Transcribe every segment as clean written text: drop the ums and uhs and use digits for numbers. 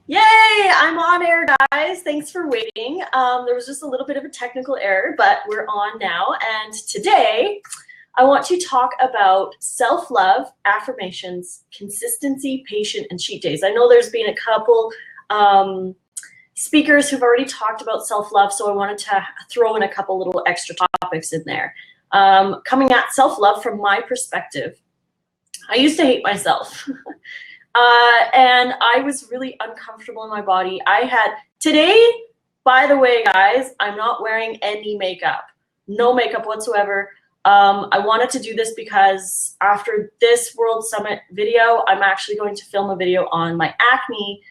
Yay! I'm on air, guys. Thanks for waiting. There was just a little bit of a technical error, but we're on now. And today, I want to talk about self-love, affirmations, consistency, patient, and cheat days. I know there's been a couple speakers who've already talked about self-love, so I wanted to throw in a couple little extra topics in there. Coming at self-love from my perspective, I used to hate myself. And I was really uncomfortable in my body. Today, by the way, guys, I'm not wearing any makeup, no makeup whatsoever. I wanted to do this because after this World Summit video, I'm actually going to film a video on my acne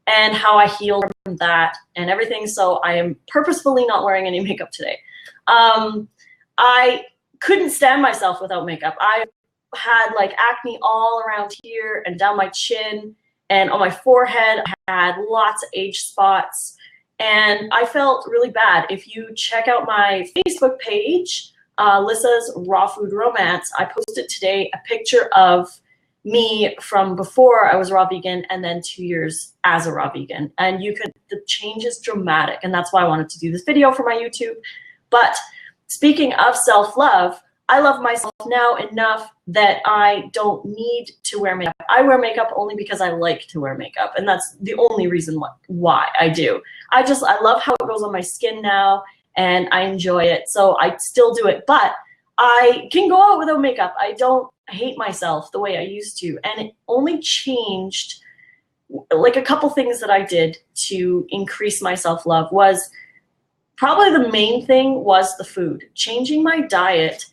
and how I healed from that and everything. So I am purposefully not wearing any makeup today. I couldn't stand myself without makeup. I had like acne all around here and down my chin and on my forehead. I had lots of age spots and I felt really bad. If you check out my Facebook page, Lissa's Raw Food Romance, I posted today a picture of me from before I was raw vegan and then 2 years as a raw vegan. And the change is dramatic. And that's why I wanted to do this video for my YouTube. But speaking of self-love, I love myself now enough that I don't need to wear makeup. I wear makeup only because I like to wear makeup, and that's the only reason why I do. I love how it goes on my skin now, and I enjoy it, so I still do it. But I can go out without makeup. I don't hate myself the way I used to, and it only changed, like a couple things that I did to increase my self-love was probably the main thing was the food. Changing my diet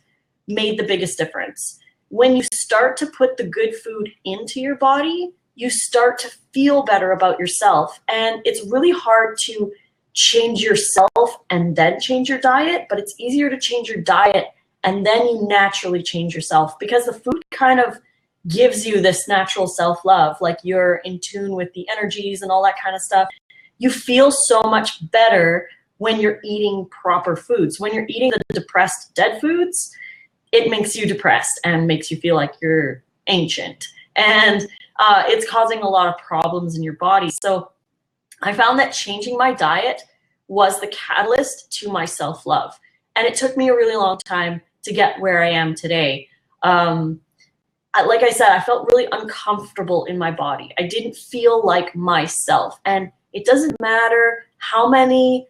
made the biggest difference. When you start to put the good food into your body, you start to feel better about yourself. And it's really hard to change yourself and then change your diet, but it's easier to change your diet and then you naturally change yourself because the food kind of gives you this natural self-love, like you're in tune with the energies and all that kind of stuff. You feel so much better when you're eating proper foods. When you're eating the depressed dead foods, it makes you depressed and makes you feel like you're ancient. And it's causing a lot of problems in your body. So I found that changing my diet was the catalyst to my self-love. And it took me a really long time to get where I am today. Like I said, I felt really uncomfortable in my body. I didn't feel like myself. And it doesn't matter how many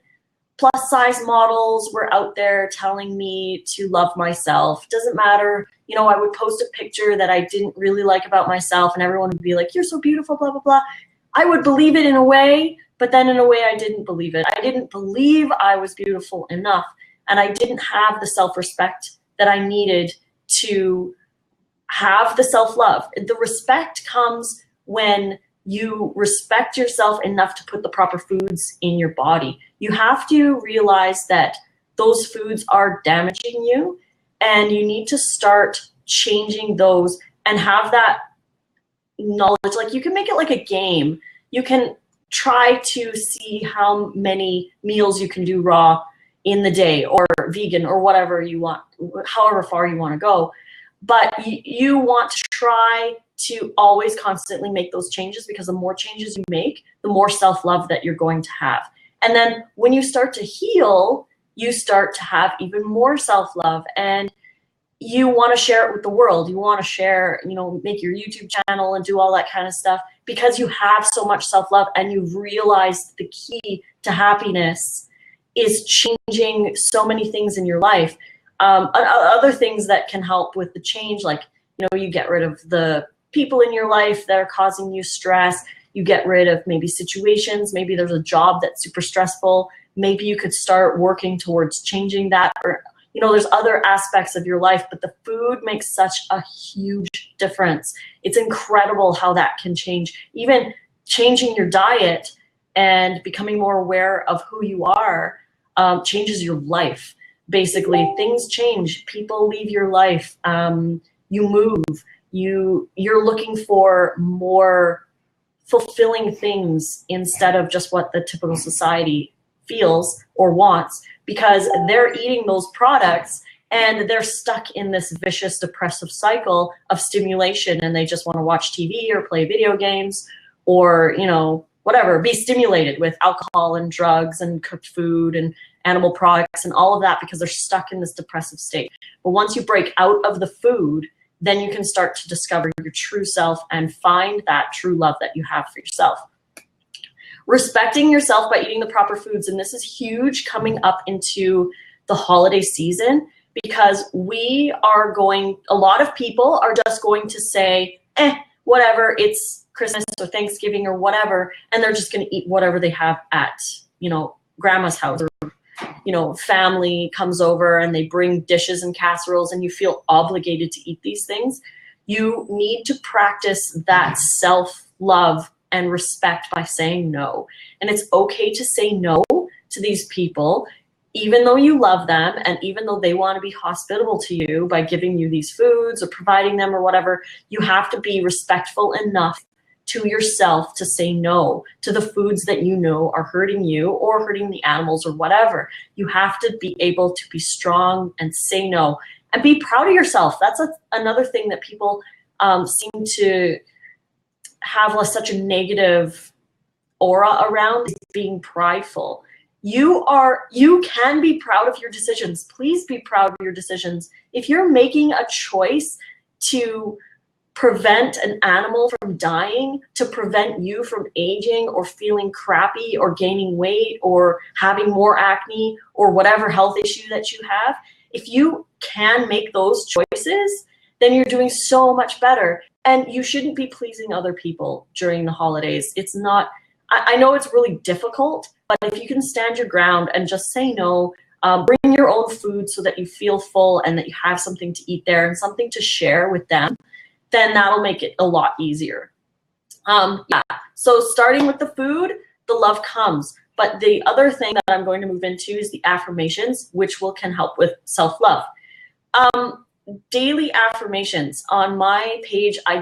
plus size models were out there telling me to love myself. Doesn't matter, I would post a picture that I didn't really like about myself and everyone would be like, you're so beautiful, blah, blah, blah. I would believe it in a way, but then in a way I didn't believe it. I didn't believe I was beautiful enough and I didn't have the self-respect that I needed to have the self-love. The respect comes when you respect yourself enough to put the proper foods in your body. You have to realize that those foods are damaging you and you need to start changing those and have that knowledge. Like you can make it like a game. You can try to see how many meals you can do raw in the day or vegan or whatever you want, however far you want to go. But you want to try to always constantly make those changes because the more changes you make, the more self-love that you're going to have. And then when you start to heal, you start to have even more self-love and you want to share it with the world. You want to share, make your YouTube channel and do all that kind of stuff because you have so much self-love and you've realized the key to happiness is changing so many things in your life. Other things that can help with the change, like, you get rid of the people in your life that are causing you stress. You get rid of maybe situations. Maybe there's a job that's super stressful. Maybe you could start working towards changing that. Or, there's other aspects of your life, but the food makes such a huge difference. It's incredible how that can change. Even changing your diet and becoming more aware of who you are changes your life. Basically, things change. People leave your life. You move. You're looking for more fulfilling things instead of just what the typical society feels or wants because they're eating those products and they're stuck in this vicious depressive cycle of stimulation and they just want to watch TV or play video games or, whatever, be stimulated with alcohol and drugs and cooked food and animal products and all of that because they're stuck in this depressive state. But once you break out of the food, then you can start to discover your true self and find that true love that you have for yourself. Respecting yourself by eating the proper foods. And this is huge coming up into the holiday season, because a lot of people are just going to say, whatever, it's Christmas or Thanksgiving or whatever, and they're just going to eat whatever they have at, grandma's house, or, family comes over and they bring dishes and casseroles and you feel obligated to eat these things. You need to practice that self-love and respect by saying no. And it's okay to say no to these people, even though you love them and even though they want to be hospitable to you by giving you these foods or providing them or whatever. You have to be respectful enough to yourself to say no to the foods that you know are hurting you or hurting the animals or whatever. You have to be able to be strong and say no and be proud of yourself. That's another thing that people seem to have such a negative aura around, is being prideful. You can be proud of your decisions. Please be proud of your decisions. If you're making a choice to prevent an animal from dying, to prevent you from aging or feeling crappy or gaining weight or having more acne or whatever health issue that you have, if you can make those choices, then you're doing so much better. And you shouldn't be pleasing other people during the holidays. It's not, I know it's really difficult, but if you can stand your ground and just say no, bring your own food so that you feel full and that you have something to eat there and something to share with them, then that'll make it a lot easier. So starting with the food, the love comes. But the other thing that I'm going to move into is the affirmations, which can help with self-love. Daily affirmations on my page. I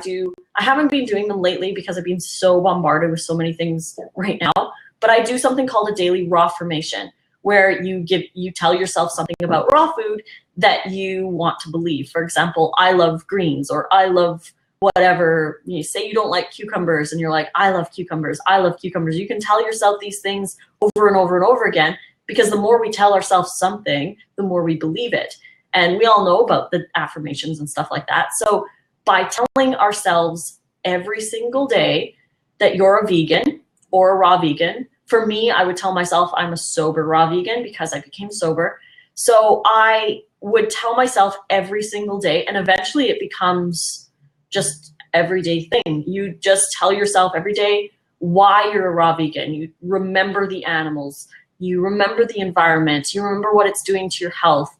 haven't been doing them lately because I've been so bombarded with so many things right now, but I do something called a daily raw affirmation, where you tell yourself something about raw food that you want to believe. For example, I love greens, or I love whatever. You say you don't like cucumbers and you're like, I love cucumbers, I love cucumbers. You can tell yourself these things over and over and over again, because the more we tell ourselves something, the more we believe it. And we all know about the affirmations and stuff like that. So by telling ourselves every single day that you're a vegan or a raw vegan, for me, I would tell myself I'm a sober raw vegan because I became sober. So I would tell myself every single day, and eventually it becomes just everyday thing. You just tell yourself every day why you're a raw vegan. You remember the animals, you remember the environment, you remember what it's doing to your health.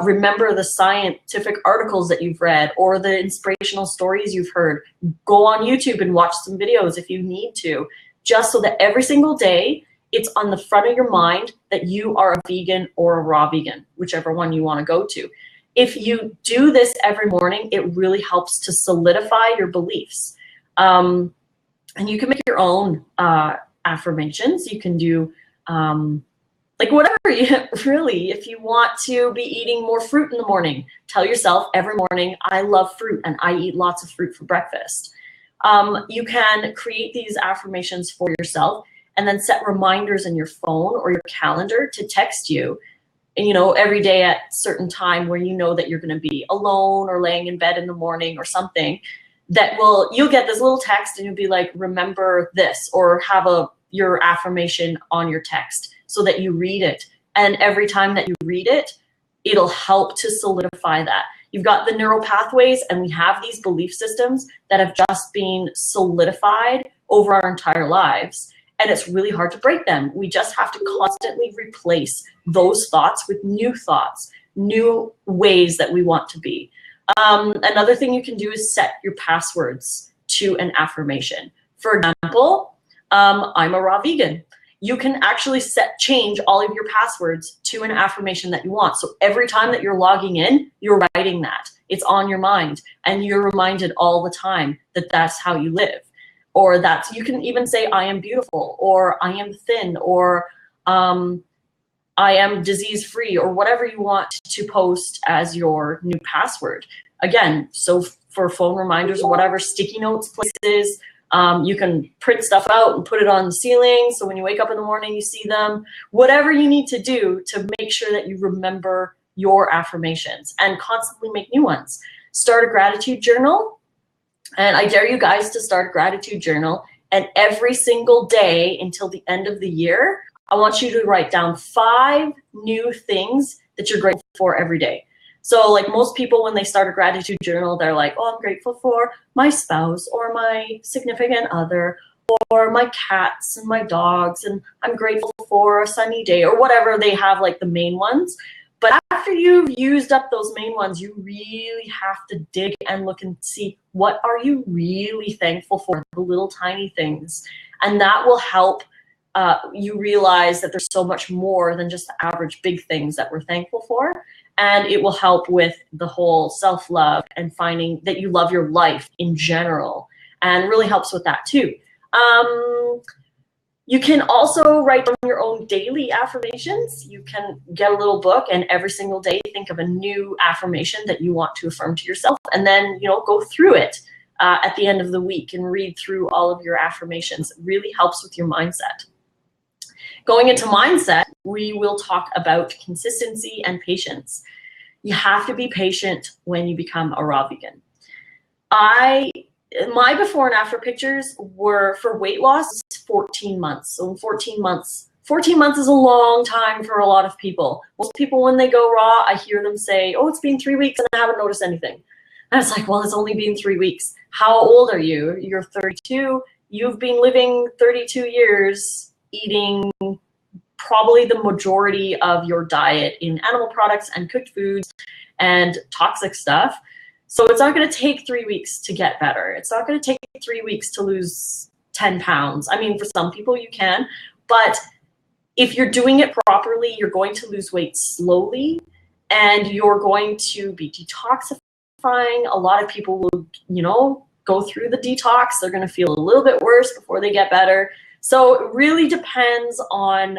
Remember the scientific articles that you've read or the inspirational stories you've heard. Go on YouTube and watch some videos if you need to, just so that every single day it's on the front of your mind that you are a vegan or a raw vegan, whichever one you want to go to. If you do this every morning, it really helps to solidify your beliefs. And you can make your own affirmations. You can do like whatever really, if you want to be eating more fruit in the morning, tell yourself every morning, I love fruit and I eat lots of fruit for breakfast. You can create these affirmations for yourself and then set reminders in your phone or your calendar to text you, every day at a certain time where you know that you're going to be alone or laying in bed in the morning or something, you'll get this little text and you'll be like, remember this, or have your affirmation on your text so that you read it. And every time that you read it, it'll help to solidify that. You've got the neural pathways, and we have these belief systems that have just been solidified over our entire lives. And it's really hard to break them. We just have to constantly replace those thoughts with new thoughts, new ways that we want to be. Another thing you can do is set your passwords to an affirmation. For example, I'm a raw vegan. You can actually change all of your passwords to an affirmation that you want. So every time that you're logging in, you're writing that. It's on your mind, and you're reminded all the time that that's how you live. Or you can even say, I am beautiful, or I am thin, or I am disease-free, or whatever you want to post as your new password. Again, so for phone reminders or whatever, sticky notes, places, You can print stuff out and put it on the ceiling, so when you wake up in the morning, you see them. Whatever you need to do to make sure that you remember your affirmations and constantly make new ones. Start a gratitude journal, and I dare you guys to start a gratitude journal, and every single day until the end of the year, I want you to write down 5 new things that you're grateful for every day. So like most people, when they start a gratitude journal, they're like, oh, I'm grateful for my spouse or my significant other or my cats and my dogs, and I'm grateful for a sunny day, or whatever. They have like the main ones. But after you've used up those main ones, you really have to dig and look and see, what are you really thankful for, the little tiny things. And that will help you realize that there's so much more than just the average big things that we're thankful for. And it will help with the whole self-love and finding that you love your life in general, and really helps with that too. You can also write down your own daily affirmations. You can get a little book, and every single day think of a new affirmation that you want to affirm to yourself, and then go through it at the end of the week and read through all of your affirmations. It really helps with your mindset. Going into mindset, we will talk about consistency and patience. You have to be patient when you become a raw vegan. My before and after pictures were for weight loss 14 months. So 14 months is a long time for a lot of people. Most people, when they go raw, I hear them say, oh, it's been 3 weeks and I haven't noticed anything. And it's like, well, it's only been 3 weeks. How old are you? You're 32. You've been living 32 years eating probably the majority of your diet in animal products and cooked foods and toxic stuff. So it's not going to take 3 weeks to get better. It's not going to take 3 weeks to lose 10 pounds. I mean, for some people you can, but if you're doing it properly, you're going to lose weight slowly, and you're going to be detoxifying. A lot of people will, go through the detox. They're going to feel a little bit worse before they get better. So it really depends on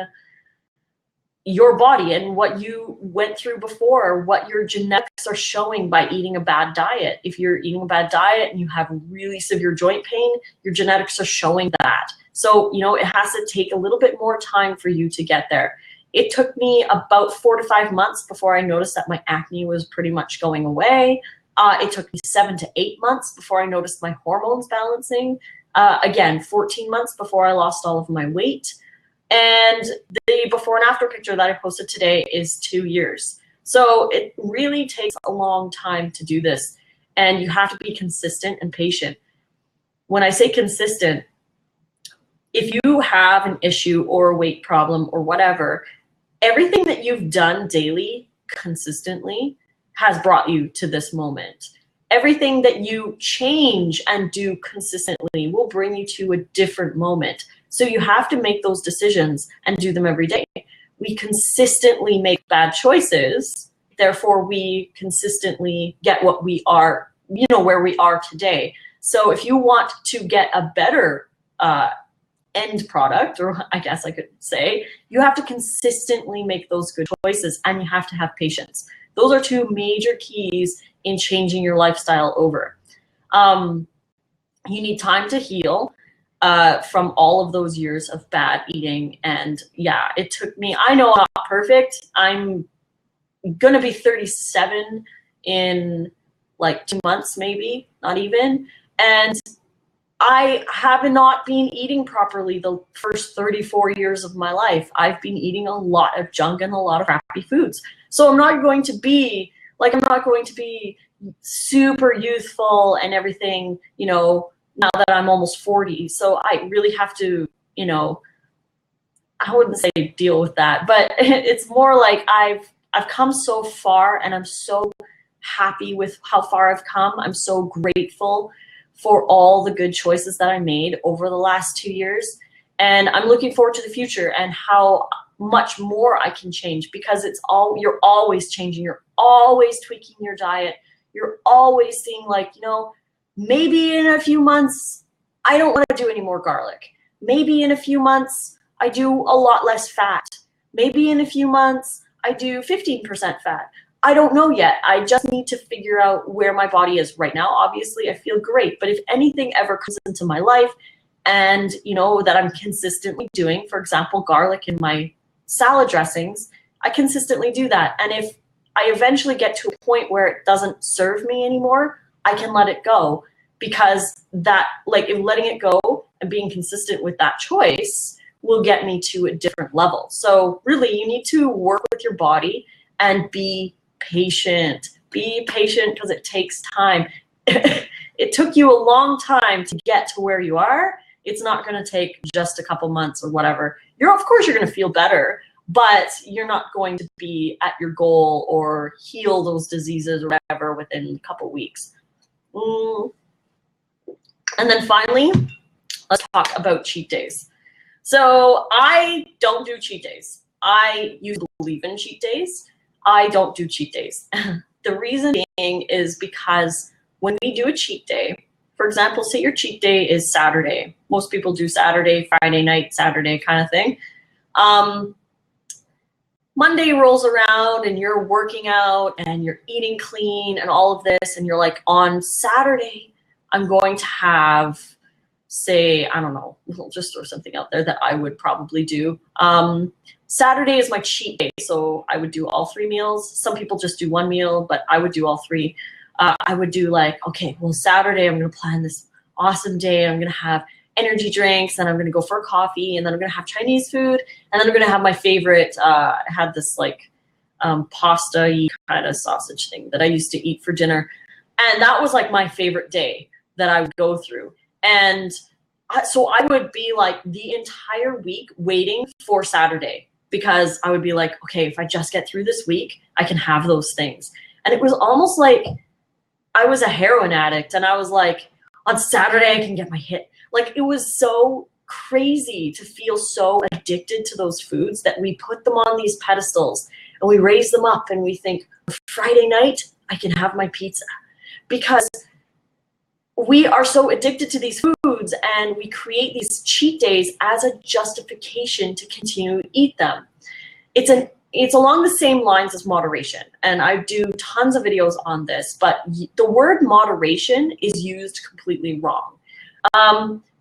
your body and what you went through before, what your genetics are showing by eating a bad diet. If you're eating a bad diet and you have really severe joint pain, your genetics are showing that. So, it has to take a little bit more time for you to get there. It took me about 4 to 5 months before I noticed that my acne was pretty much going away. It took me 7 to 8 months before I noticed my hormones balancing. Again, 14 months before I lost all of my weight. And the before and after picture that I posted today is 2 years. So it really takes a long time to do this, and you have to be consistent and patient. When I say consistent, if you have an issue or a weight problem or whatever, everything that you've done daily consistently has brought you to this moment. Everything that you change and do consistently will bring you to a different moment. So you have to make those decisions and do them every day. We consistently make bad choices, therefore we consistently get what we are, where we are today. So if you want to get a better end product, or I guess I could say, you have to consistently make those good choices, and you have to have patience. Those are 2 major keys in changing your lifestyle over. You need time to heal from all of those years of bad eating. And yeah, it took me, I know I'm not perfect. I'm going to be 37 in like 2 months, maybe, not even. And I have not been eating properly the first 34 years of my life. I've been eating a lot of junk and a lot of crappy foods. So I'm not going to be super youthful and everything, now that I'm almost 40. So I really have to, I wouldn't say deal with that, but it's more like I've come so far, and I'm so happy with how far I've come. I'm so grateful for all the good choices that I made over the last 2 years. And I'm looking forward to the future and how much more I can change, because you're always changing. You're always tweaking your diet. You're always seeing maybe in a few months, I don't want to do any more garlic. Maybe in a few months, I do a lot less fat. Maybe in a few months, I do 15% fat. I don't know yet. I just need to figure out where my body is right now. Obviously, I feel great, but if anything ever comes into my life and, you know, that I'm consistently doing, for example, garlic in my salad dressings, I consistently do that. And if I eventually get to a point where it doesn't serve me anymore, I can let it go, because that, like, if letting it go and being consistent with that choice will get me to a different level. So really, you need to work with your body and be patient. Be patient, because it takes time. It took you a long time to get to where you are. It's not going to take just a couple months or whatever. Of course you're going to feel better, but you're not going to be at your goal or heal those diseases or whatever within a couple weeks. And then finally, let's talk about cheat days. So I don't do cheat days. I usually believe in cheat days. I don't do cheat days. The reason being is because when we do a cheat day, for example, say your cheat day is Saturday. Most people do Saturday, Friday night, Saturday kind of thing. Monday rolls around and you're working out and you're eating clean and all of this, and you're like, on Saturday, I'm going to have, say, I don't know, we'll just throw something out there that I would probably do. Saturday is my cheat day, so I would do all 3 meals. Some people just do 1 meal, but I would do all 3. I would do like, okay, well, Saturday I'm going to plan this awesome day. I'm going to have energy drinks, and I'm going to go for a coffee, and then I'm going to have Chinese food, and then I'm going to have my favorite. I had this like pasta-y kind of sausage thing that I used to eat for dinner, and that was like my favorite day that I would go through. And so I would be like the entire week waiting for Saturday, because I would be like, okay, if I just get through this week, I can have those things. And it was almost like I was a heroin addict, and I was like, on Saturday I can get my hit. Like, it was so crazy to feel so addicted to those foods that we put them on these pedestals and we raise them up and we think, Friday night I can have my pizza, because we are so addicted to these foods, and we create these cheat days as a justification to continue to eat them. It's along the same lines as moderation, and I do tons of videos on this, but the word moderation is used completely wrong.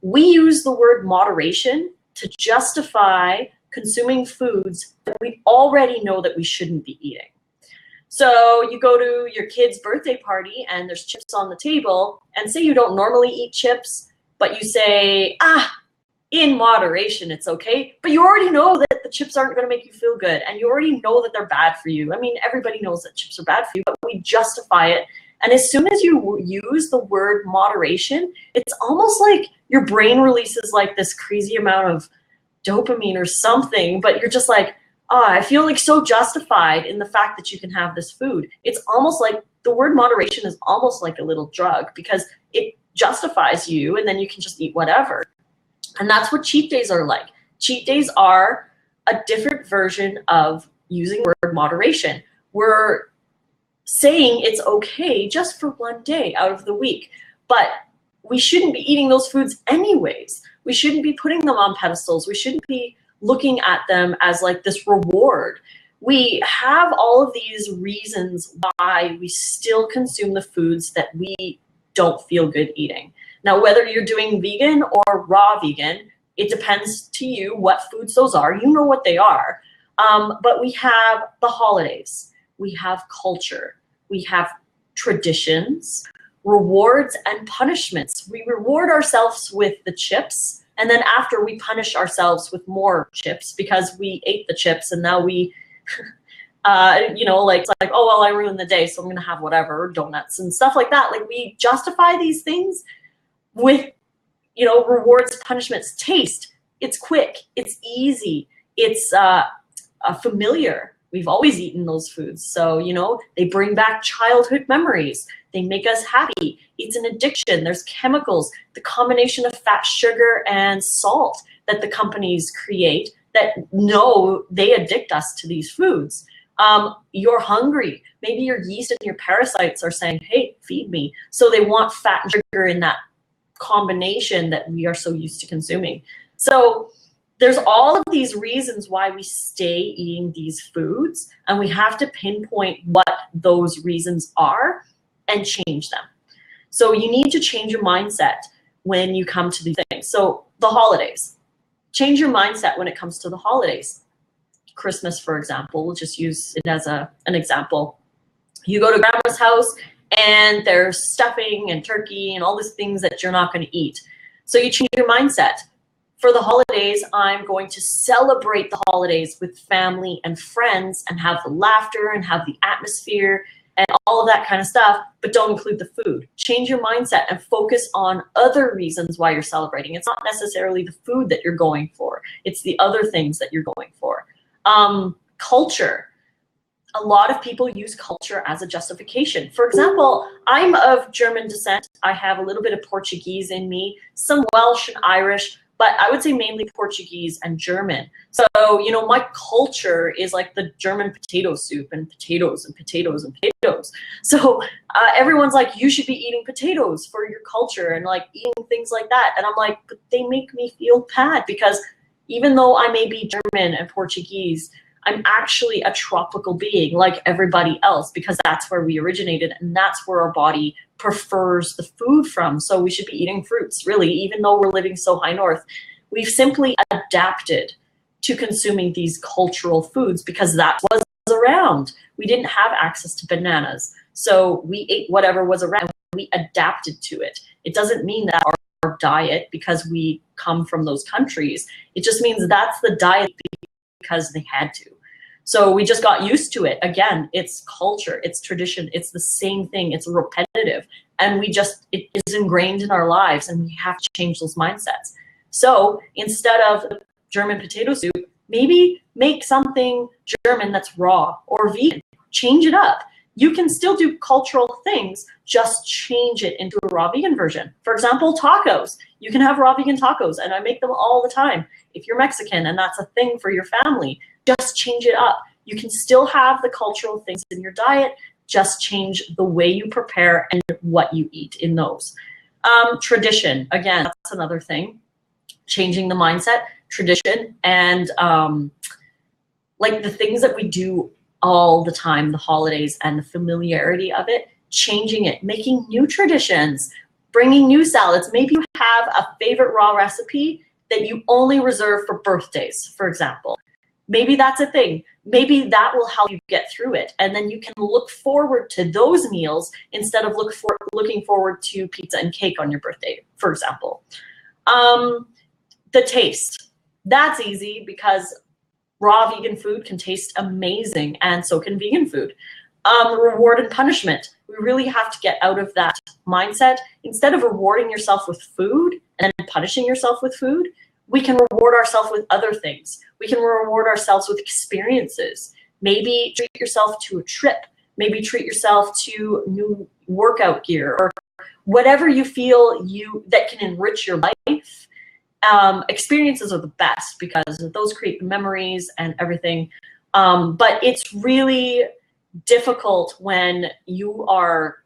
We use the word moderation to justify consuming foods that we already know that we shouldn't be eating. So you go to your kid's birthday party and there's chips on the table, and say you don't normally eat chips, but you say, in moderation, it's okay. But you already know that the chips aren't going to make you feel good, and you already know that they're bad for you. I mean, everybody knows that chips are bad for you, but we justify it. And as soon as you use the word moderation, it's almost like your brain releases like this crazy amount of dopamine or something, but you're just like, I feel like so justified in the fact that you can have this food. It's almost like the word moderation is almost like a little drug, because it justifies you, and then you can just eat whatever. And that's what cheat days are like. Cheat days are a different version of using the word moderation. We're saying it's okay just for one day out of the week, but we shouldn't be eating those foods anyways. We shouldn't be putting them on pedestals. We shouldn't be looking at them as like this reward. We have all of these reasons why we still consume the foods that we don't feel good eating. Now, whether you're doing vegan or raw vegan, it depends to you what foods those are. You know what they are. But we have the holidays. We have culture. We have traditions, rewards, and punishments. We reward ourselves with the chips, and then after we punish ourselves with more chips because we ate the chips, and now we, it's like, oh, well, I ruined the day, so I'm going to have whatever, donuts and stuff like that. Like, we justify these things with, rewards, punishments. Taste. It's quick. It's easy. It's familiar. We've always eaten those foods. So, they bring back childhood memories. They make us happy. It's an addiction. There's chemicals, the combination of fat, sugar, and salt that the companies create that they addict us to these foods. You're hungry. Maybe your yeast and your parasites are saying, hey, feed me. So they want fat and sugar in that combination that we are so used to consuming. So there's all of these reasons why we stay eating these foods, and we have to pinpoint what those reasons are and change them. So you need to change your mindset when you come to these things. So the holidays, change your mindset when it comes to the holidays. Christmas, for example, we'll just use it as an example. You go to grandma's house and there's stuffing and turkey and all these things that you're not going to eat. So you change your mindset. For the holidays, I'm going to celebrate the holidays with family and friends and have the laughter and have the atmosphere and all of that kind of stuff, but don't include the food. Change your mindset and focus on other reasons why you're celebrating. It's not necessarily the food that you're going for. It's the other things that you're going for. Culture. A lot of people use culture as a justification. For example, I'm of German descent. I have a little bit of Portuguese in me, some Welsh and Irish, but I would say mainly Portuguese and German. So, you know, my culture is like the German potato soup and potatoes and potatoes and potatoes. So everyone's like, you should be eating potatoes for your culture and like eating things like that. And I'm like, but they make me feel bad because even though I may be German and Portuguese, I'm actually a tropical being like everybody else because that's where we originated and that's where our body prefers the food from. So we should be eating fruits, really, even though we're living so high north. We've simply adapted to consuming these cultural foods because that was around. We didn't have access to bananas. So we ate whatever was around. We adapted to it. It doesn't mean that our diet, because we come from those countries, it just means that's the diet because they had to. So we just got used to it. Again, it's culture, it's tradition, it's the same thing, it's repetitive. And it is ingrained in our lives and we have to change those mindsets. So instead of German potato soup, maybe make something German that's raw or vegan, change it up. You can still do cultural things, just change it into a raw vegan version. For example, tacos. You can have raw vegan tacos and I make them all the time. If you're Mexican and that's a thing for your family, just change it up. You can still have the cultural things in your diet, just change the way you prepare and what you eat in those. Tradition, again, that's another thing. Changing the mindset, tradition, and like the things that we do all the time, the holidays and the familiarity of it, changing it, making new traditions, bringing new salads. Maybe you have a favorite raw recipe that you only reserve for birthdays, for example. Maybe that's a thing. Maybe that will help you get through it. And then you can look forward to those meals instead of looking forward to pizza and cake on your birthday, for example. The taste. That's easy because raw vegan food can taste amazing and so can vegan food. Reward and punishment. We really have to get out of that mindset. Instead of rewarding yourself with food and then punishing yourself with food, we can reward ourselves with other things. We can reward ourselves with experiences. Maybe treat yourself to a trip. Maybe treat yourself to new workout gear or whatever you feel that can enrich your life. Experiences are the best because those create memories and everything. But it's really difficult when you are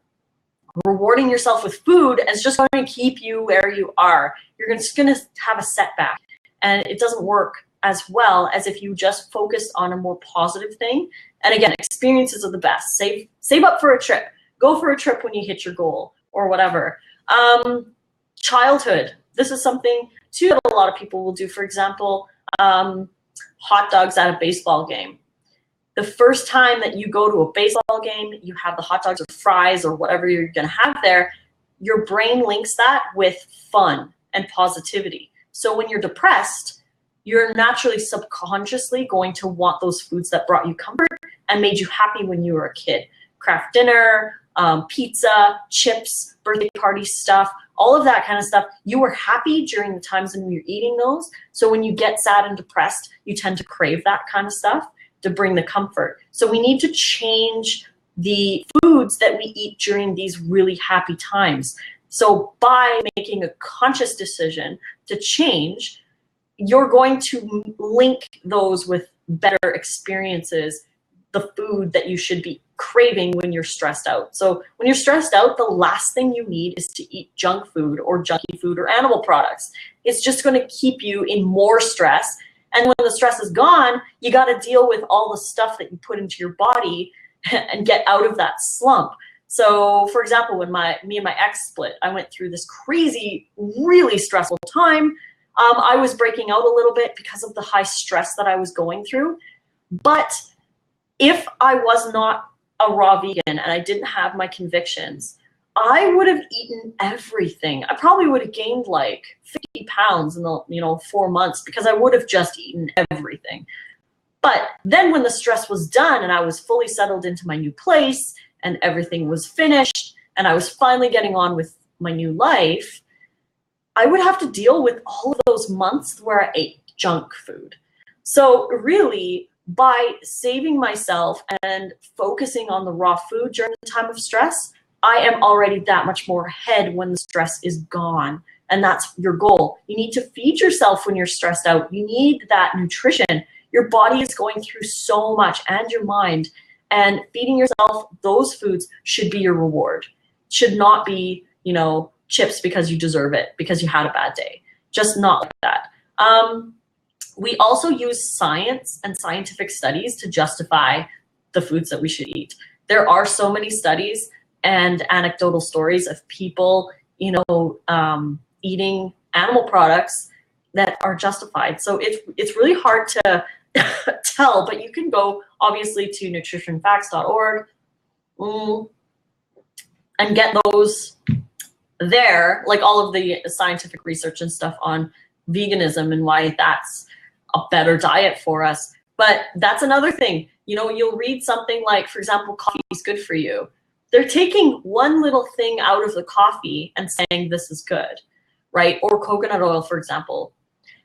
rewarding yourself with food and it's just going to keep you where you are. You're just going to have a setback and it doesn't work as well as if you just focus on a more positive thing. And again, experiences are the best. Save up for a trip. Go for a trip when you hit your goal or whatever. Childhood. This is something too that a lot of people will do. For example, hot dogs at a baseball game. The first time that you go to a baseball game, you have the hot dogs or fries or whatever you're going to have there, your brain links that with fun and positivity. So when you're depressed, you're naturally subconsciously going to want those foods that brought you comfort and made you happy when you were a kid. Craft dinner, pizza, chips, birthday party stuff, all of that kind of stuff. You were happy during the times when you're eating those. So when you get sad and depressed, you tend to crave that kind of stuff to bring the comfort. So we need to change the foods that we eat during these really happy times. So by making a conscious decision to change, you're going to link those with better experiences, the food that you should be craving when you're stressed out. So when you're stressed out, the last thing you need is to eat junk food or junky food or animal products. It's just going to keep you in more stress. And when the stress is gone, you got to deal with all the stuff that you put into your body and get out of that slump. So for example, when me and my ex split, I went through this crazy, really stressful time. I was breaking out a little bit because of the high stress that I was going through. But if I was not a raw vegan and I didn't have my convictions, I would have eaten everything. I probably would have gained like 50 pounds in the 4 months because I would have just eaten everything. But then when the stress was done and I was fully settled into my new place and everything was finished and I was finally getting on with my new life, I would have to deal with all of those months where I ate junk food. So really, by saving myself and focusing on the raw food during the time of stress, I am already that much more ahead when the stress is gone. And that's your goal. You need to feed yourself when you're stressed out. You need that nutrition. Your body is going through so much, and your mind. And feeding yourself those foods should be your reward. Should not be, chips because you deserve it, because you had a bad day. Just not like that. We also use science and scientific studies to justify the foods that we should eat. There are so many studies and anecdotal stories of people, eating animal products that are justified. So it's really hard to tell, but you can go obviously to nutritionfacts.org and get those there, like all of the scientific research and stuff on veganism and why that's a better diet for us. But that's another thing. You'll read something like, for example, coffee is good for you. They're taking one little thing out of the coffee and saying this is good, right? Or coconut oil, for example.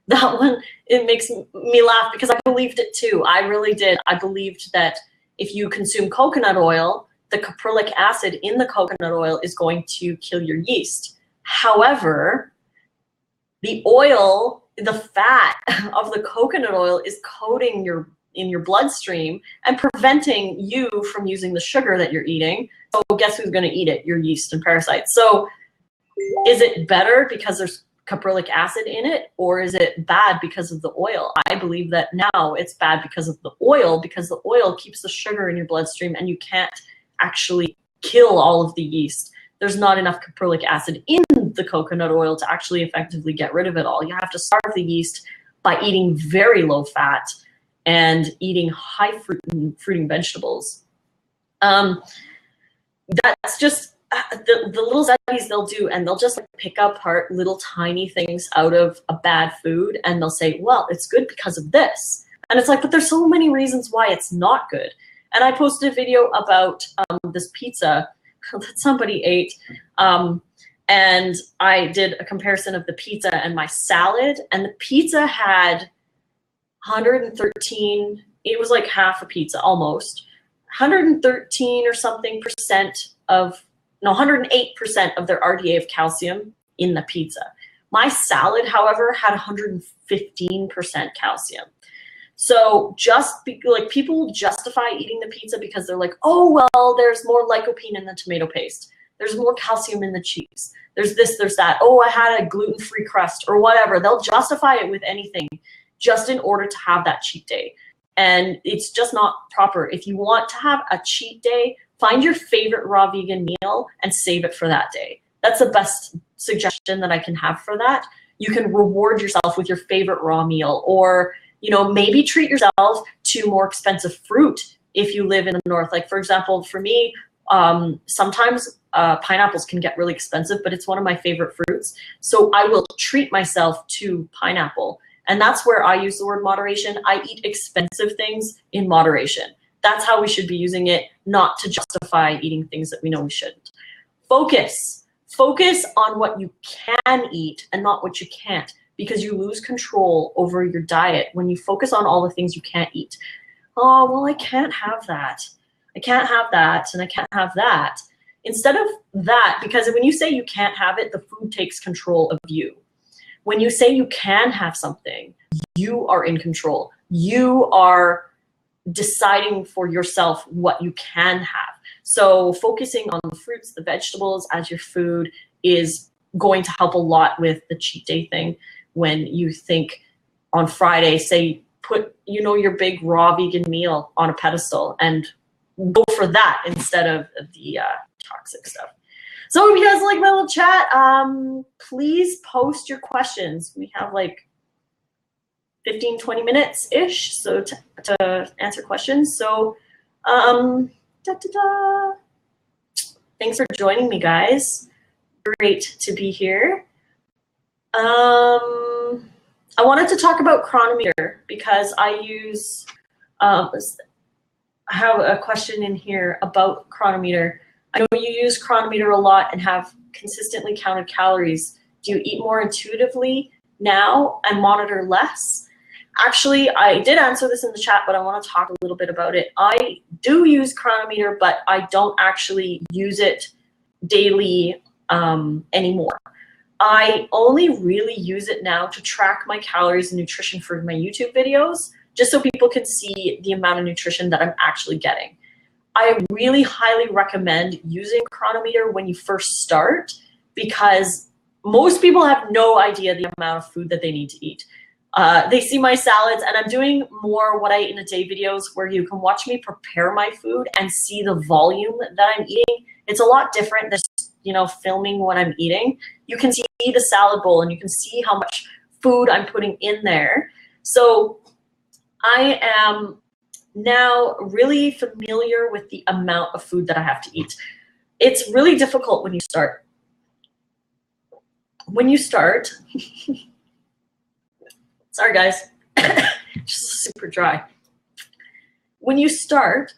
That one, it makes me laugh because I believed it too. I really did. I believed that if you consume coconut oil, the caprylic acid in the coconut oil is going to kill your yeast. However, the oil, the fat of the coconut oil is coating in your bloodstream and preventing you from using the sugar that you're eating. So guess who's going to eat it? Your yeast and parasites. So is it better because there's caprylic acid in it, or is it bad because of the oil? I believe that now it's bad because of the oil, because the oil keeps the sugar in your bloodstream and you can't actually kill all of the yeast. There's not enough caprylic acid in the coconut oil to actually effectively get rid of it all. You have to starve the yeast by eating very low fat and eating high fruiting vegetables. That's just the little studies they'll do, and they'll just pick apart little tiny things out of a bad food, and they'll say, well, it's good because of this. And it's like, but there's so many reasons why it's not good. And I posted a video about this pizza that somebody ate, and I did a comparison of the pizza and my salad, and the pizza had 113, it was like half a pizza almost, 113 or something percent of, no, 108% of their RDA of calcium in the pizza. My salad, however, had 115% calcium. So like people justify eating the pizza because they're like, oh, well, there's more lycopene in the tomato paste. There's more calcium in the cheese. There's this, there's that. Oh, I had a gluten-free crust or whatever. They'll justify it with anything just in order to have that cheat day. And it's just not proper. If you want to have a cheat day, find your favorite raw vegan meal and save it for that day. That's the best suggestion that I can have for that. You can reward yourself with your favorite raw meal, or maybe treat yourself to more expensive fruit if you live in the north. Like, for example, for me, sometimes pineapples can get really expensive, but it's one of my favorite fruits. So I will treat myself to pineapple. And that's where I use the word moderation. I eat expensive things in moderation. That's how we should be using it, not to justify eating things that we know we shouldn't. Focus. Focus on what you can eat and not what you can't, because you lose control over your diet when you focus on all the things you can't eat. Oh, well, I can't have that. I can't have that, and I can't have that. Instead of that, because when you say you can't have it, the food takes control of you. When you say you can have something, you are in control. You are deciding for yourself what you can have. So focusing on the fruits, the vegetables as your food is going to help a lot with the cheat day thing. When you think on Friday, say, put, you know, your big raw vegan meal on a pedestal and go for that instead of the toxic stuff. So if you guys like my little chat, please post your questions. We have like 15, 20 minutes-ish so to answer questions. So thanks for joining me, guys. Great to be here. I wanted to talk about Chronometer because I use, I have a question in here about Chronometer. I know you use Chronometer a lot and have consistently counted calories. Do you eat more intuitively now and monitor less? Actually, I did answer this in the chat, but I want to talk a little bit about it. I do use Chronometer, but I don't actually use it daily anymore. I only really use it now to track my calories and nutrition for my YouTube videos, just so people can see the amount of nutrition that I'm actually getting. I really highly recommend using Chronometer when you first start because most people have no idea the amount of food that they need to eat. They see my salads, and I'm doing more what I eat in a day videos where you can watch me prepare my food and see the volume that I'm eating. It's a lot different than, you know, filming what I'm eating. You can see the salad bowl and you can see how much food I'm putting in there. So I am now really familiar with the amount of food that I have to eat. It's really difficult when you start. Sorry guys, just super dry. When you start,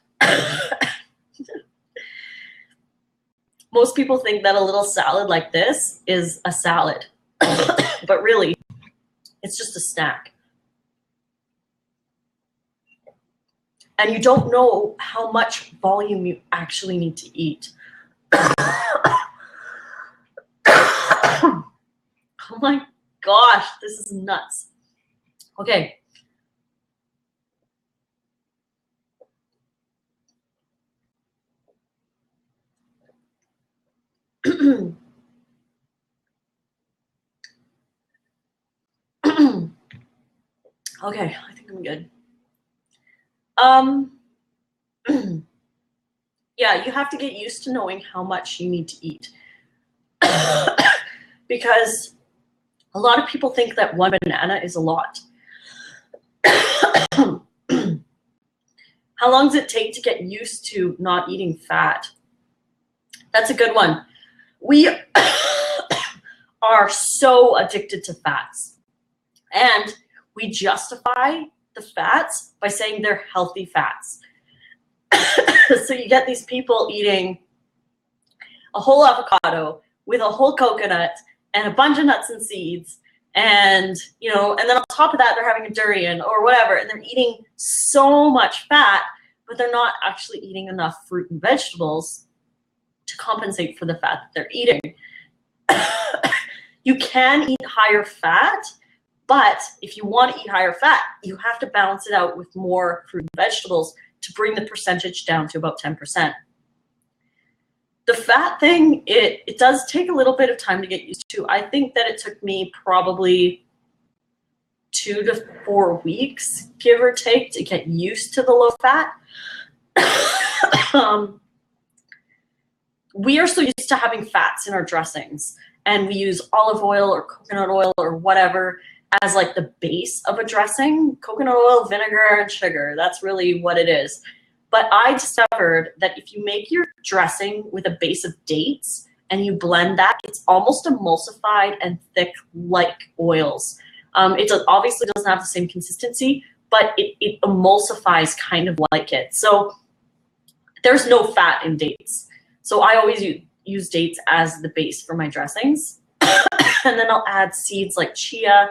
most people think that a little salad like this is a salad, but really, it's just a snack. And you don't know how much volume you actually need to eat. Oh my gosh, this is nuts. Okay. Okay, I think I'm good. Yeah, you have to get used to knowing how much you need to eat. Because a lot of people think that one banana is a lot. How long does it take to get used to not eating fat? That's a good one. We are so addicted to fats. And we justify the fats by saying they're healthy fats. So you get these people eating a whole avocado with a whole coconut and a bunch of nuts and seeds, and you know, and then on top of that they're having a durian or whatever, and they're eating so much fat, but they're not actually eating enough fruit and vegetables to compensate for the fat that they're eating. You can eat higher fat, but if you want to eat higher fat, you have to balance it out with more fruit and vegetables to bring the percentage down to about 10%. The fat thing, it does take a little bit of time to get used to. I think that it took me probably 2 to 4 weeks, give or take, to get used to the low fat. We are so used to having fats in our dressings, and we use olive oil or coconut oil or whatever as like the base of a dressing. Coconut oil, vinegar, and sugar. That's really what it is. But I discovered that if you make your dressing with a base of dates and you blend that, it's almost emulsified and thick like oils. It obviously doesn't have the same consistency, but it emulsifies kind of like it. So there's no fat in dates. So I always use dates as the base for my dressings. And then I'll add seeds like chia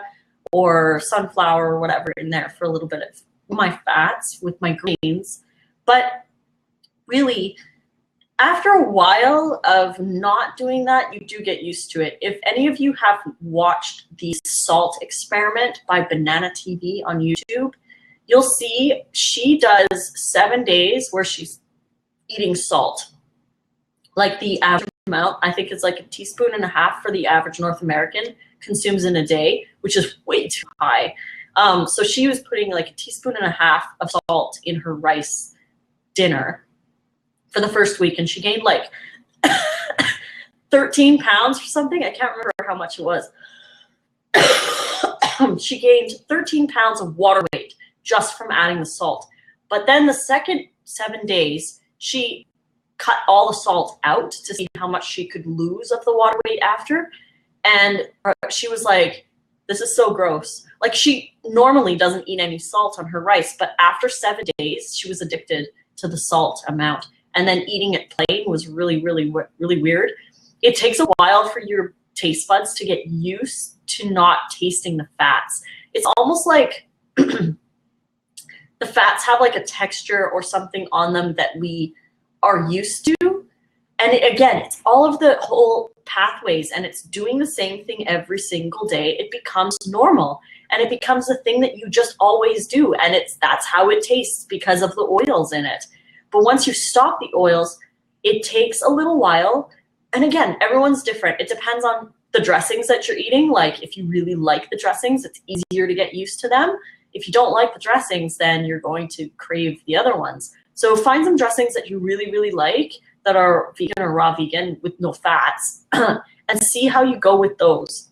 or sunflower or whatever in there for a little bit of my fats with my greens. But really, after a while of not doing that, you do get used to it. If any of you have watched the salt experiment by Banana TV on YouTube, you'll see she does 7 days where she's eating salt. Like the average amount, I think it's like 1.5 teaspoons for the average North American consumes in a day, which is way too high. So she was putting like 1.5 teaspoons of salt in her rice dinner for the first week, and she gained like 13 pounds or something. I can't remember how much it was. She gained 13 pounds of water weight just from adding the salt. But then the second 7 days, she cut all the salt out to see how much she could lose of the water weight after. And she was like, this is so gross. Like, she normally doesn't eat any salt on her rice, but after 7 days, she was addicted to the salt amount. And then eating it plain was really, really, really weird. It takes a while for your taste buds to get used to not tasting the fats. It's almost like the fats have like a texture or something on them that we are used to. And again, it's all of the whole pathways, and it's doing the same thing every single day. It becomes normal, and it becomes a thing that you just always do. And that's how it tastes because of the oils in it. But once you stop the oils, it takes a little while. And again, everyone's different. It depends on the dressings that you're eating. Like, if you really like the dressings, it's easier to get used to them. If you don't like the dressings, then you're going to crave the other ones. So find some dressings that you really, really like that are vegan or raw vegan with no fats, and see how you go with those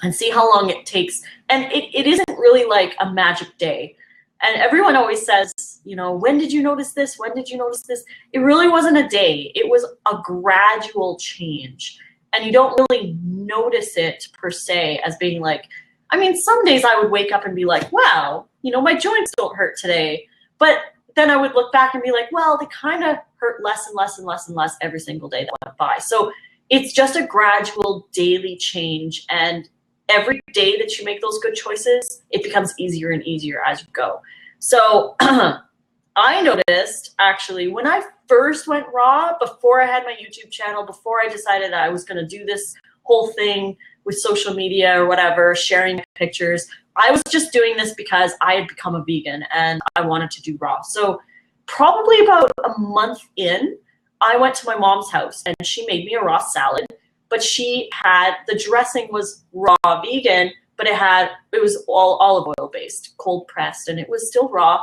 and see how long it takes. And it isn't really like a magic day. And everyone always says, you know, when did you notice this? When did you notice this? It really wasn't a day. It was a gradual change. And you don't really notice it per se as being like, I mean, some days I would wake up and be like, wow, you know, my joints don't hurt today. But then I would look back and be like, well, they kind of hurt less and less and less and less every single day that went by. So it's just a gradual daily change. And every day that you make those good choices, it becomes easier and easier as you go. So I noticed, actually, when I first went raw, before I had my YouTube channel, before I decided I was going to do this whole thing with social media or whatever, sharing pictures, I was just doing this because I had become a vegan and I wanted to do raw. So probably about a month in, I went to my mom's house and she made me a raw salad, but she had, the dressing was raw vegan, but it was all olive oil based, cold pressed, and it was still raw.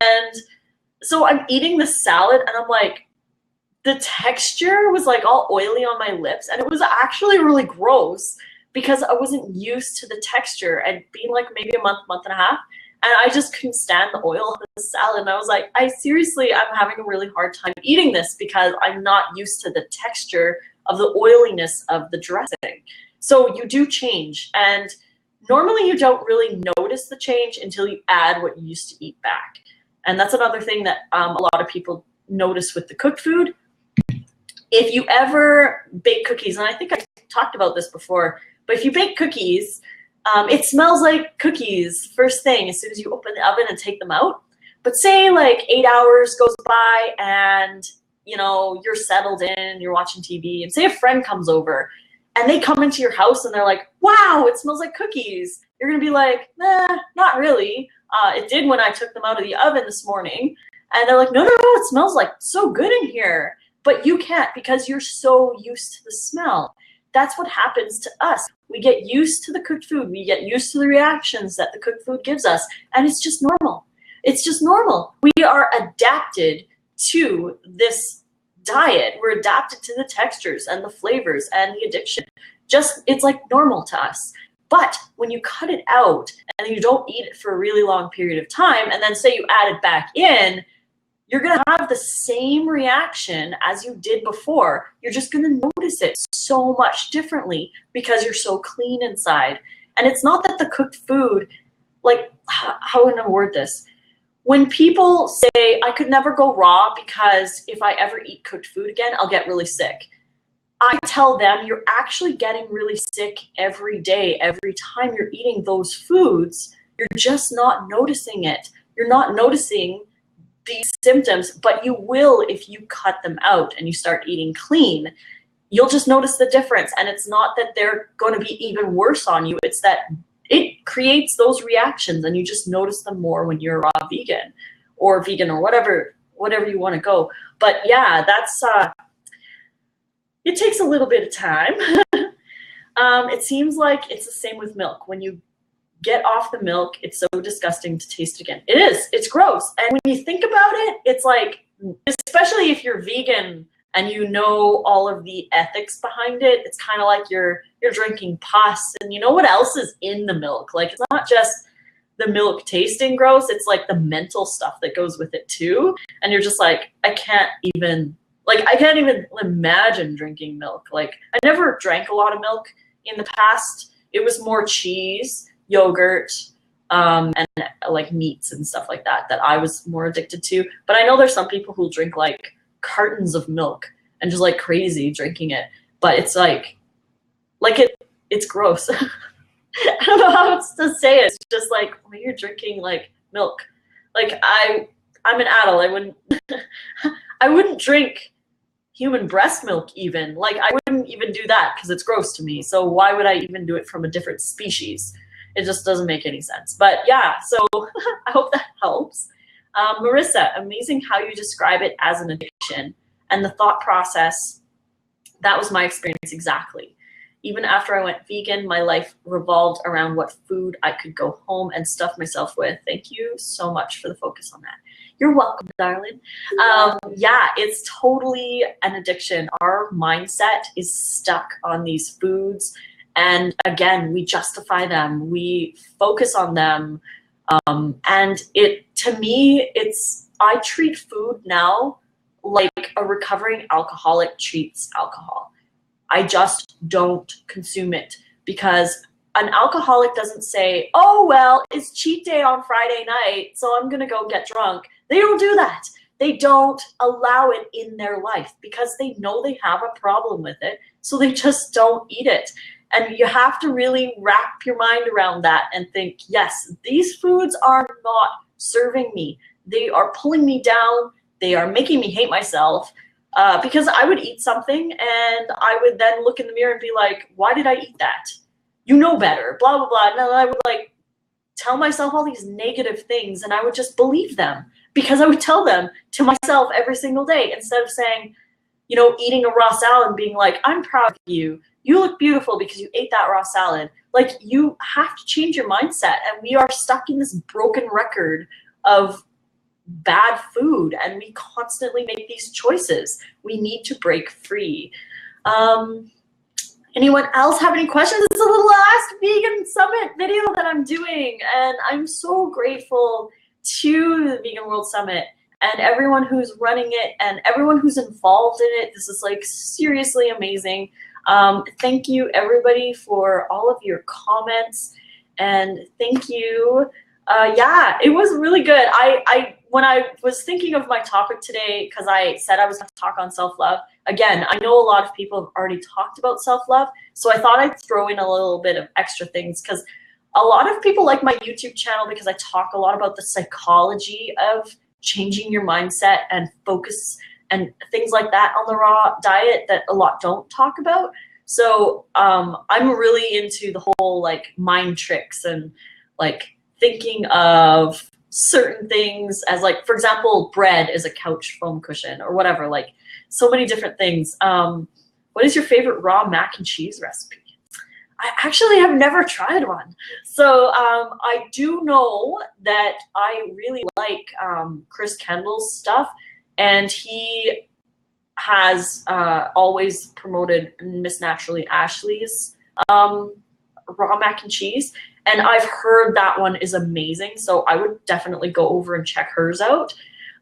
And so I'm eating the salad and I'm like, the texture was like all oily on my lips, and it was actually really gross because I wasn't used to the texture, and being like maybe a month and a half, and I just couldn't stand the oil of the salad. And I was like, I'm having a really hard time eating this because I'm not used to the texture of the oiliness of the dressing. So you do change, and normally you don't really notice the change until you add what you used to eat back. And that's another thing that a lot of people notice with the cooked food. If you ever bake cookies, and I think I talked about this before, but if you bake cookies, it smells like cookies first thing as soon as you open the oven and take them out. But say like 8 hours goes by and, you know, you're settled in, you're watching TV, and say a friend comes over and they come into your house and they're like, wow, it smells like cookies. You're going to be like, nah, not really. It did when I took them out of the oven this morning. And they're like, no, it smells like so good in here. But you can't because you're so used to the smell. That's what happens to us. We get used to the cooked food. We get used to the reactions that the cooked food gives us. And it's just normal. It's just normal. We are adapted to this diet. We're adapted to the textures and the flavors and the addiction. It's like normal to us. But when you cut it out and you don't eat it for a really long period of time, and then say you add it back in, you're going to have the same reaction as you did before. You're just going to notice it so much differently because you're so clean inside. And it's not that the cooked food, like, how would I word this? When people say, I could never go raw because if I ever eat cooked food again, I'll get really sick. I tell them, you're actually getting really sick every day, every time you're eating those foods. You're just not noticing it. You're not noticing these symptoms, but you will if you cut them out and you start eating clean. You'll just notice the difference. And it's not that they're going to be even worse on you. It's that it creates those reactions, and you just notice them more when you're raw vegan or whatever you want to go. But yeah, that's it takes a little bit of time. It seems like it's the same with milk. When you get off the milk, it's so disgusting to taste again. It is. It's gross. And when you think about it, it's like, especially if you're vegan and you know all of the ethics behind it, it's kind of like you're drinking pus, and you know what else is in the milk. Like, it's not just the milk tasting gross, it's like the mental stuff that goes with it too. And you're just like, I can't even imagine drinking milk. Like, I never drank a lot of milk in the past. It was more cheese, yogurt, and like meats and stuff like that I was more addicted to. But I know there's some people who drink like cartons of milk and just like crazy drinking it. But it's it's gross. I don't know how else to say it. It's just like when you're drinking like milk. Like, I'm an adult. I wouldn't drink human breast milk even. Like, I wouldn't even do that because it's gross to me. So why would I even do it from a different species? It just doesn't make any sense. But yeah, so I hope that helps. Marissa, amazing how you describe it as an addiction and the thought process. That was my experience exactly. Even after I went vegan, my life revolved around what food I could go home and stuff myself with. Thank you so much for the focus on that. You're welcome, darling. Yeah, it's totally an addiction. Our mindset is stuck on these foods. And again, we justify them. We focus on them. And to me, I treat food now like a recovering alcoholic treats alcohol. I just don't consume it, because an alcoholic doesn't say, oh, well, it's cheat day on Friday night, so I'm going to go get drunk. They don't do that. They don't allow it in their life because they know they have a problem with it, so they just don't eat it. And you have to really wrap your mind around that and think, yes, these foods are not serving me. They are pulling me down. They are making me hate myself. Because I would eat something and I would then look in the mirror and be like, why did I eat that? You know better, blah, blah, blah. And then I would like tell myself all these negative things, and I would just believe them because I would tell them to myself every single day, instead of saying, you know, eating a raw salad and being like, I'm proud of you. You look beautiful because you ate that raw salad. Like, you have to change your mindset. And we are stuck in this broken record of bad food, and we constantly make these choices. We need to break free. Anyone else have any questions? This is the last vegan summit video that I'm doing, and I'm so grateful to the Vegan World Summit and everyone who's running it and everyone who's involved in it. This is like seriously amazing. Thank you everybody for all of your comments, and thank you. Yeah, it was really good. When I was thinking of my topic today, because I said I was going to talk on self-love, again, I know a lot of people have already talked about self-love, so I thought I'd throw in a little bit of extra things, because a lot of people like my YouTube channel because I talk a lot about the psychology of changing your mindset and focus and things like that on the raw diet that a lot don't talk about. So I'm really into the whole like mind tricks and like thinking of certain things as like, for example, bread is a couch foam cushion or whatever, like so many different things. What is your favorite raw mac and cheese recipe? I actually have never tried one. So I do know that I really like Chris Kendall's stuff, and he has always promoted Miss Naturally Ashley's raw mac and cheese. And I've heard that one is amazing, so I would definitely go over and check hers out.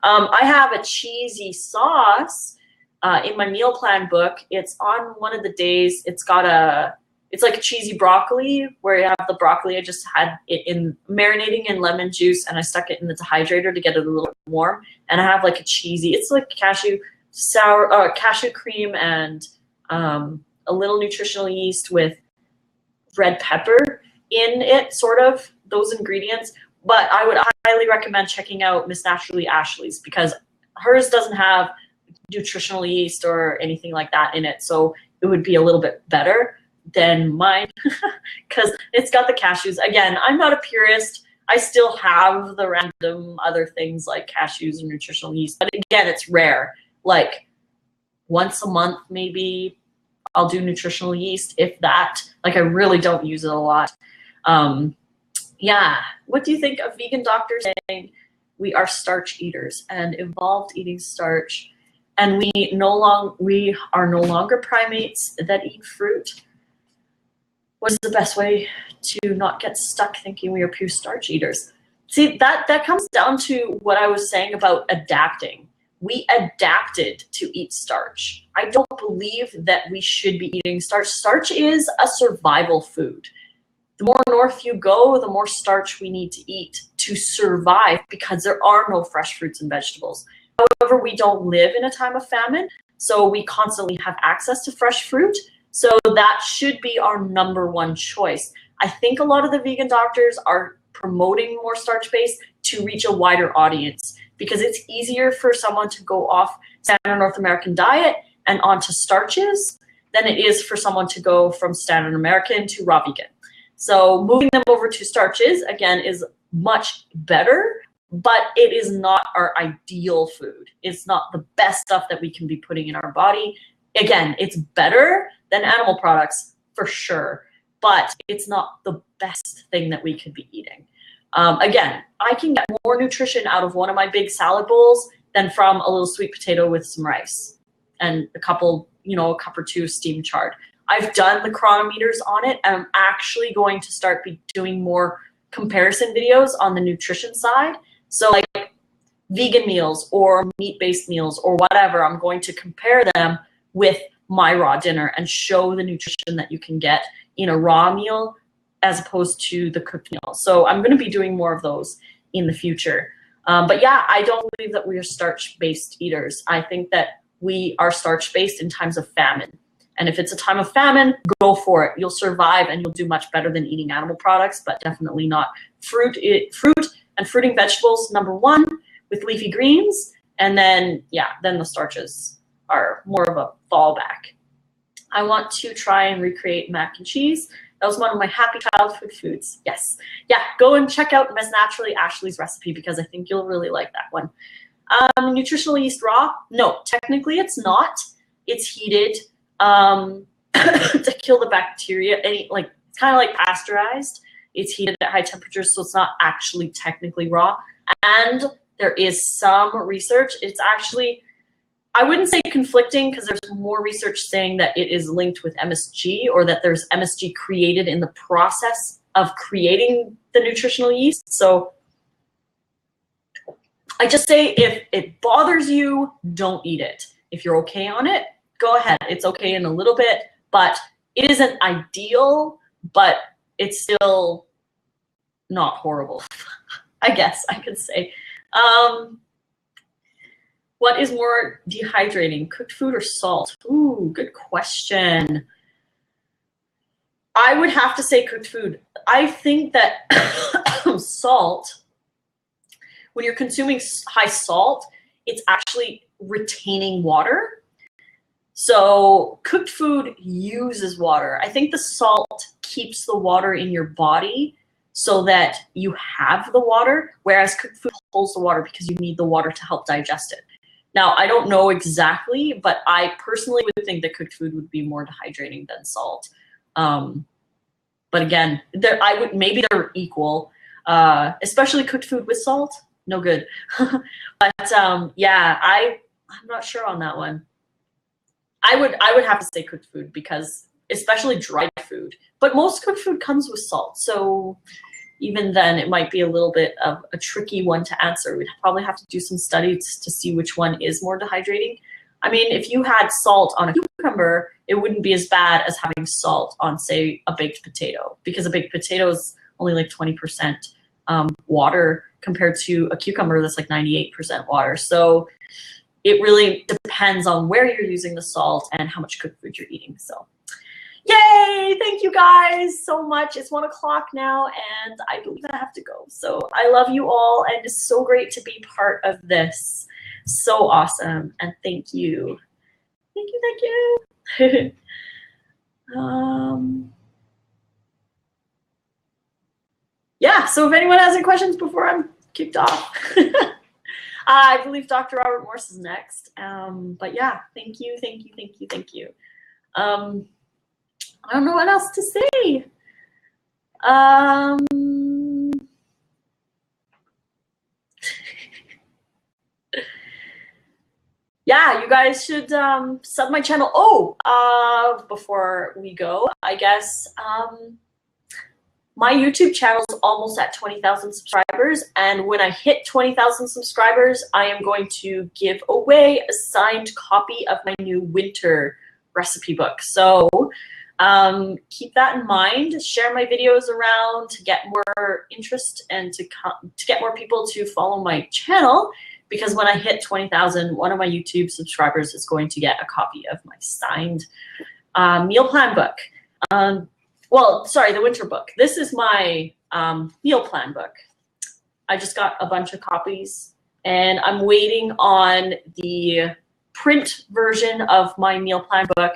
I have a cheesy sauce in my meal plan book. It's on one of the days. It's like a cheesy broccoli, where you have the broccoli. I just had it in marinating in lemon juice, and I stuck it in the dehydrator to get it a little warm. And I have like a cheesy. It's like cashew cream and a little nutritional yeast with red pepper in it, sort of those ingredients. But I would highly recommend checking out Miss Naturally Ashley's, because hers doesn't have nutritional yeast or anything like that in it, so it would be a little bit better. than mine because it's got the cashews. Again, I'm not a purist. I still have the random other things like cashews and nutritional yeast, but again, it's rare. Like once a month, maybe I'll do nutritional yeast, if that. Like I really don't use it a lot. Yeah, what do you think of vegan doctors saying we are starch eaters and evolved eating starch, and we are no longer primates that eat fruit? What is the best way to not get stuck thinking we are pure starch eaters? See, that comes down to what I was saying about adapting. We adapted to eat starch. I don't believe that we should be eating starch. Starch is a survival food. The more north you go, the more starch we need to eat to survive because there are no fresh fruits and vegetables. However, we don't live in a time of famine, so we constantly have access to fresh fruit. So that should be our number one choice. I think a lot of the vegan doctors are promoting more starch-based to reach a wider audience because it's easier for someone to go off standard North American diet and onto starches than it is for someone to go from standard American to raw vegan. So moving them over to starches, again, is much better, but it is not our ideal food. It's not the best stuff that we can be putting in our body. Again, it's better than animal products for sure, but it's not the best thing that we could be eating. Again, I can get more nutrition out of one of my big salad bowls than from a little sweet potato with some rice and a cup or two of steamed chard. I've done the chronometers on it, and I'm actually going to start doing more comparison videos on the nutrition side. So like vegan meals or meat-based meals or whatever, I'm going to compare them with my raw dinner and show the nutrition that you can get in a raw meal as opposed to the cooked meal. So I'm going to be doing more of those in the future. But yeah, I don't believe that we are starch-based eaters. I think that we are starch-based in times of famine. And if it's a time of famine, go for it. You'll survive and you'll do much better than eating animal products, but definitely not fruit and fruiting vegetables, number one, with leafy greens. And then, yeah, then the starches are more of a fallback. I want to try and recreate mac and cheese. That was one of my happy childhood foods. Yes. Yeah, go and check out Ms. Naturally Ashley's recipe because I think you'll really like that one. Nutritional yeast raw? No, technically it's not. It's heated to kill the bacteria. It's kind of like pasteurized. It's heated at high temperatures, so it's not actually technically raw. And there is some research. It's actually, I wouldn't say conflicting because there's more research saying that it is linked with MSG or that there's MSG created in the process of creating the nutritional yeast. So I just say if it bothers you, don't eat it. If you're okay on it, go ahead. It's okay in a little bit, but it isn't ideal, but it's still not horrible, I guess I could say. What is more dehydrating, cooked food or salt? Ooh, good question. I would have to say cooked food. I think that salt, when you're consuming high salt, it's actually retaining water. So cooked food uses water. I think the salt keeps the water in your body so that you have the water, whereas cooked food pulls the water because you need the water to help digest it. Now, I don't know exactly, but I personally would think that cooked food would be more dehydrating than salt. But again, maybe they're equal, especially cooked food with salt. No good. But yeah, I'm not sure on that one. I would have to say cooked food because especially dry food, but most cooked food comes with salt. So even then it might be a little bit of a tricky one to answer. We'd probably have to do some studies to see which one is more dehydrating. I mean, if you had salt on a cucumber, it wouldn't be as bad as having salt on, say, a baked potato, because a baked potato is only like 20% water compared to a cucumber that's like 98% water. So it really depends on where you're using the salt and how much cooked food you're eating. So yay, thank you guys so much. It's 1 o'clock now and I believe I have to go. So I love you all and it's so great to be part of this. So awesome. And thank you. Thank you, thank you. Yeah, so if anyone has any questions before I'm kicked off. I believe Dr. Robert Morse is next. But yeah, thank you. I don't know what else to say. Yeah, you guys should sub my channel. Oh, before we go, I guess my YouTube channel is almost at 20,000 subscribers, and when I hit 20,000 subscribers, I am going to give away a signed copy of my new winter recipe book. So keep that in mind. Share my videos around to get more interest and to get more people to follow my channel, because when I hit 20,000, one of my YouTube subscribers is going to get a copy of my signed meal plan book. Well, sorry, the winter book. This is my meal plan book. I just got a bunch of copies, and I'm waiting on the print version of my meal plan book.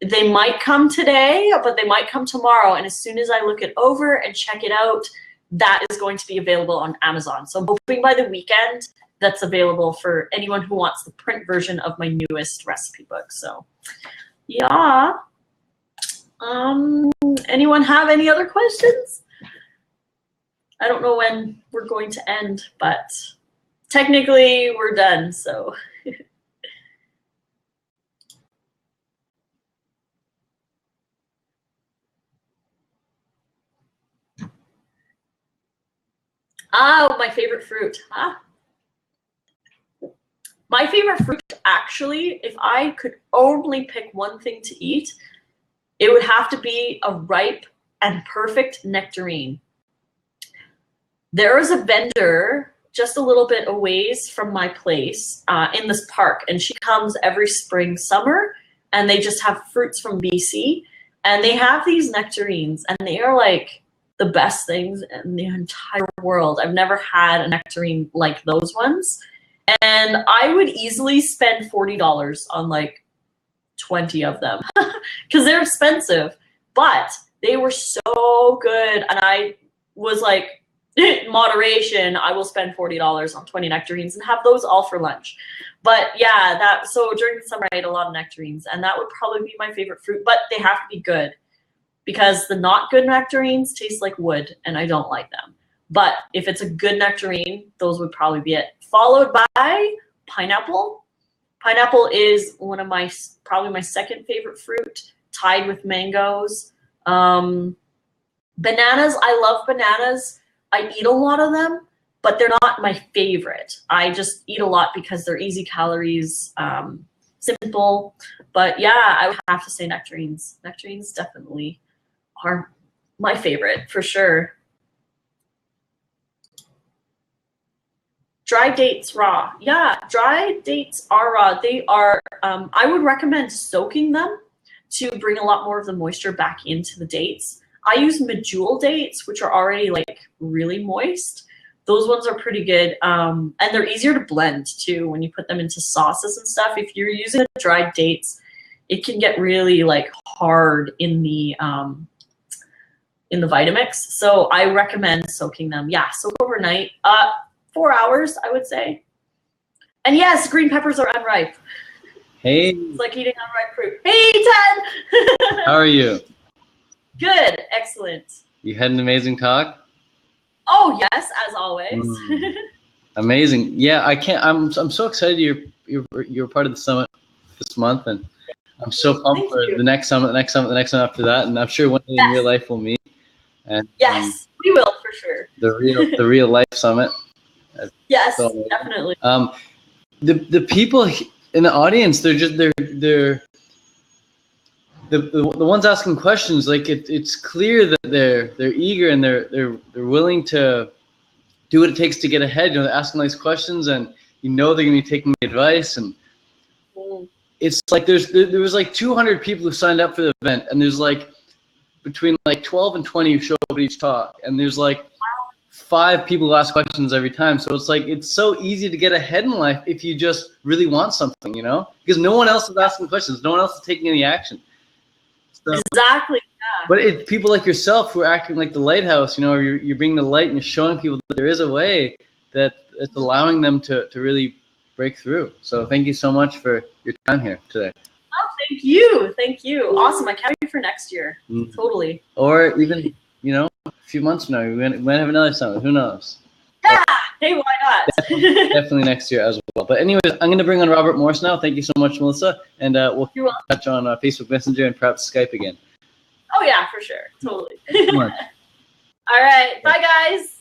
They might come today, but they might come tomorrow. And as soon as I look it over and check it out, that is going to be available on Amazon. So I'm hoping by the weekend that's available for anyone who wants the print version of my newest recipe book. So yeah. Anyone have any other questions? I don't know when we're going to end, but technically we're done, so. My favorite fruit, huh? My favorite fruit, actually, if I could only pick one thing to eat, it would have to be a ripe and perfect nectarine. There is a vendor just a little bit a ways from my place in this park, and she comes every spring, summer, and they just have fruits from BC, and they have these nectarines, and they are like the best things in the entire world. I've never had a nectarine like those ones, and I would easily spend $40 on like 20 of them because they're expensive, but they were so good, and I was like, in moderation, I will spend $40 on 20 nectarines and have those all for lunch. But yeah, so during the summer I ate a lot of nectarines, and that would probably be my favorite fruit, but they have to be good, because the not good nectarines taste like wood and I don't like them. But if it's a good nectarine, those would probably be it. Followed by pineapple. Pineapple is one of probably my second favorite fruit, tied with mangoes. Bananas, I love bananas. I eat a lot of them, but they're not my favorite. I just eat a lot because they're easy calories, simple. But yeah, I would have to say nectarines. Nectarines definitely are my favorite for sure. Dry dates raw. Yeah, dry dates are raw. They are, I would recommend soaking them to bring a lot more of the moisture back into the dates. I use medjool dates, which are already like really moist. Those ones are pretty good. And they're easier to blend too when you put them into sauces and stuff. If you're using the dried dates, it can get really like hard in the Vitamix. So I recommend soaking them. Yeah, soak overnight. 4 hours, I would say. And yes, green peppers are unripe. Hey. It's like eating unripe fruit. Hey, Ted. How are you? Good, excellent. You had an amazing talk? Oh yes, as always. Amazing. Yeah, I'm so excited you're part of the summit this month, and I'm so pumped for the next summit, the next after that, and I'm sure one day in real life we'll meet. And yes, we will for sure. The real life summit. Yes, so, definitely. The people in the audience, they're the ones asking questions. Like it's clear that they're eager and they're willing to do what it takes to get ahead. You know, they're asking nice questions, and they're going to be taking advice. And it's like there was like 200 people who signed up for the event, and there's like between like 12 and 20 who show up at each talk, and there's like 5 people who ask questions every time. So it's like it's so easy to get ahead in life if you just really want something, you know, because no one else is asking questions, no one else is taking any action. So, Exactly. but people like yourself who are acting like the lighthouse, you know, or you're bringing the light and you're showing people that there is a way that it's allowing them to really break through. So thank you so much for your time here today. Oh, thank you. Thank you. Awesome. I can't wait for next year. Mm. Totally. Or even, you know, a few months from now, we might have another summit. Who knows? Yeah. Hey, why not? Definitely next year as well. But anyways, I'm going to bring on Robert Morse now. Thank you so much, Melissa. And we'll touch on Facebook Messenger and perhaps Skype again. Oh, yeah, for sure. Totally. Thank you so much. All right. Bye, guys.